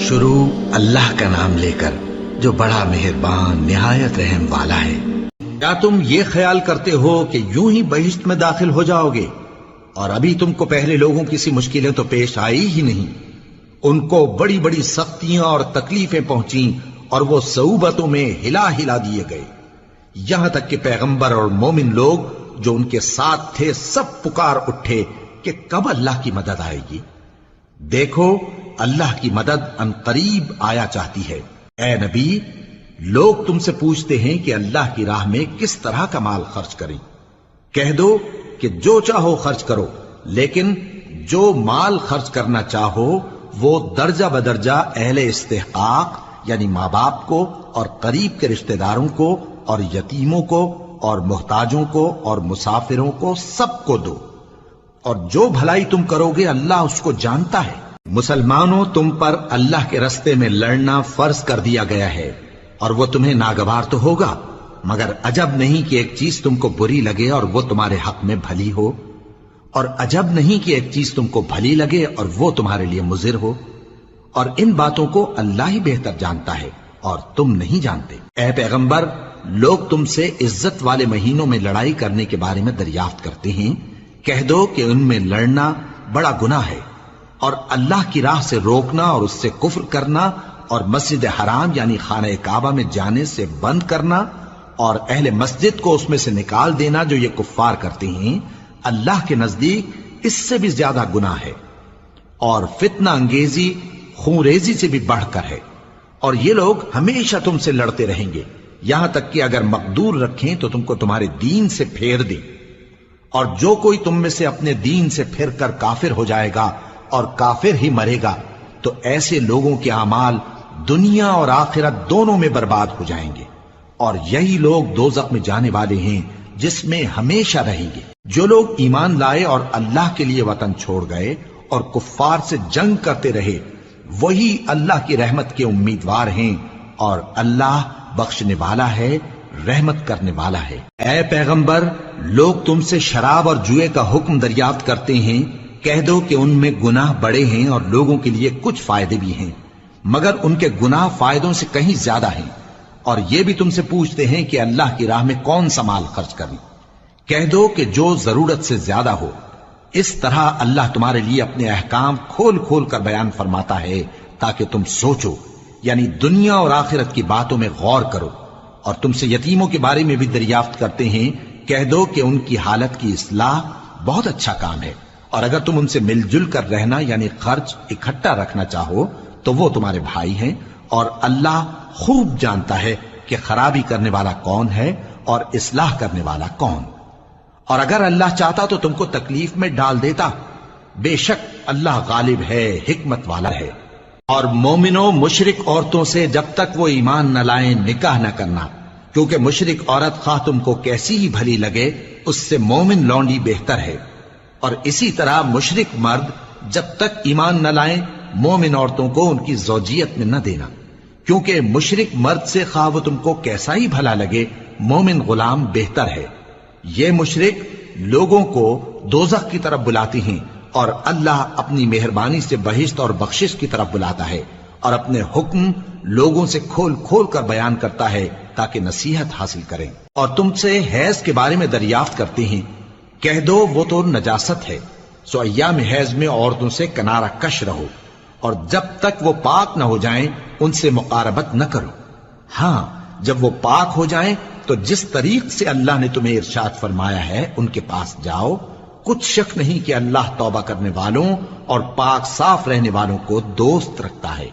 شروع اللہ کا نام لے کر جو بڑا مہربان نہایت رحم والا ہے۔ کیا تم یہ خیال کرتے ہو کہ یوں ہی بہشت میں داخل ہو جاؤ گے اور ابھی تم کو پہلے لوگوں کی سی مشکلیں تو پیش آئی ہی نہیں؟ ان کو بڑی بڑی سختیاں اور تکلیفیں پہنچیں اور وہ صعوبتوں میں ہلا ہلا دیے گئے، یہاں تک کہ پیغمبر اور مومن لوگ جو ان کے ساتھ تھے سب پکار اٹھے کہ کب اللہ کی مدد آئے گی۔ دیکھو اللہ کی مدد ان قریب آیا چاہتی ہے۔ اے نبی، لوگ تم سے پوچھتے ہیں کہ اللہ کی راہ میں کس طرح کا مال خرچ کریں۔ کہہ دو کہ جو چاہو خرچ کرو، لیکن جو مال خرچ کرنا چاہو وہ درجہ بدرجہ اہل استحقاق یعنی ماں باپ کو اور قریب کے رشتہ داروں کو اور یتیموں کو اور محتاجوں کو اور مسافروں کو سب کو دو، اور جو بھلائی تم کرو گے اللہ اس کو جانتا ہے۔ مسلمانوں، تم پر اللہ کے رستے میں لڑنا فرض کر دیا گیا ہے اور وہ تمہیں ناگوار تو ہوگا، مگر عجب نہیں کہ ایک چیز تم کو بری لگے اور وہ تمہارے حق میں بھلی ہو، اور عجب نہیں کہ ایک چیز تم کو بھلی لگے اور وہ تمہارے لیے مضر ہو، اور ان باتوں کو اللہ ہی بہتر جانتا ہے اور تم نہیں جانتے۔ اے پیغمبر، لوگ تم سے عزت والے مہینوں میں لڑائی کرنے کے بارے میں دریافت کرتے ہیں، کہہ دو کہ ان میں لڑنا بڑا گناہ ہے، اور اللہ کی راہ سے روکنا اور اس سے کفر کرنا اور مسجد حرام یعنی خانہ کعبہ میں جانے سے بند کرنا اور اہل مسجد کو اس میں سے نکال دینا جو یہ کفار کرتے ہیں، اللہ کے نزدیک اس سے بھی زیادہ گناہ ہے، اور فتنہ انگیزی خونریزی سے بھی بڑھ کر ہے، اور یہ لوگ ہمیشہ تم سے لڑتے رہیں گے یہاں تک کہ اگر مقدور رکھیں تو تم کو تمہارے دین سے پھیر دیں، اور جو کوئی تم میں سے اپنے دین سے پھر کر کافر ہو جائے گا اور کافر ہی مرے گا تو ایسے لوگوں کے اعمال دنیا اور آخرت دونوں میں برباد ہو جائیں گے، اور یہی لوگ دوزخ میں جانے والے ہیں جس میں ہمیشہ رہیں گے۔ جو لوگ ایمان لائے اور اللہ کے لیے وطن چھوڑ گئے اور کفار سے جنگ کرتے رہے وہی اللہ کی رحمت کے امیدوار ہیں، اور اللہ بخشنے والا ہے، رحمت کرنے والا ہے۔ اے پیغمبر، لوگ تم سے شراب اور جوئے کا حکم دریافت کرتے ہیں، کہہ دو کہ ان میں گناہ بڑے ہیں اور لوگوں کے لیے کچھ فائدے بھی ہیں، مگر ان کے گناہ فائدوں سے کہیں زیادہ ہیں۔ اور یہ بھی تم سے پوچھتے ہیں کہ اللہ کی راہ میں کون سا مال خرچ کریں، کہہ دو کہ جو ضرورت سے زیادہ ہو۔ اس طرح اللہ تمہارے لیے اپنے احکام کھول کھول کر بیان فرماتا ہے تاکہ تم سوچو، یعنی دنیا اور آخرت کی باتوں میں غور کرو۔ اور تم سے یتیموں کے بارے میں بھی دریافت کرتے ہیں، کہہ دو کہ ان کی حالت کی اصلاح بہت اچھا کام ہے، اور اگر تم ان سے مل جل کر رہنا یعنی خرچ اکٹھا رکھنا چاہو تو وہ تمہارے بھائی ہیں، اور اللہ خوب جانتا ہے کہ خرابی کرنے والا کون ہے اور اصلاح کرنے والا کون۔ اور اگر اللہ چاہتا تو تم کو تکلیف میں ڈال دیتا، بے شک اللہ غالب ہے، حکمت والا ہے۔ اور مومنوں، مشرک عورتوں سے جب تک وہ ایمان نہ لائیں نکاح نہ کرنا، کیونکہ مشرک عورت خواہ تم کو کیسی ہی بھلی لگے اس سے مومن لونڈی بہتر ہے، اور اسی طرح مشرک مرد جب تک ایمان نہ لائیں مومن عورتوں کو ان کی زوجیت میں نہ دینا، کیونکہ مشرک مرد سے خواہ وہ تم کو کیسا ہی بھلا لگے مومن غلام بہتر ہے۔ یہ مشرک لوگوں کو دوزخ کی طرف بلاتے ہیں، اور اللہ اپنی مہربانی سے بہشت اور بخشش کی طرف بلاتا ہے، اور اپنے حکم لوگوں سے کھول کھول کر بیان کرتا ہے تاکہ نصیحت حاصل کریں۔ اور تم سے حیض کے بارے میں دریافت کرتے ہیں، کہہ دو وہ تو نجاست ہے، سو ایام حیض میں عورتوں سے کنارہ کش رہو، اور جب تک وہ پاک نہ ہو جائیں ان سے مقاربت نہ کرو۔ ہاں، جب وہ پاک ہو جائیں تو جس طریق سے اللہ نے تمہیں ارشاد فرمایا ہے ان کے پاس جاؤ، کچھ شک نہیں کہ اللہ توبہ کرنے والوں اور پاک صاف رہنے والوں کو دوست رکھتا ہے۔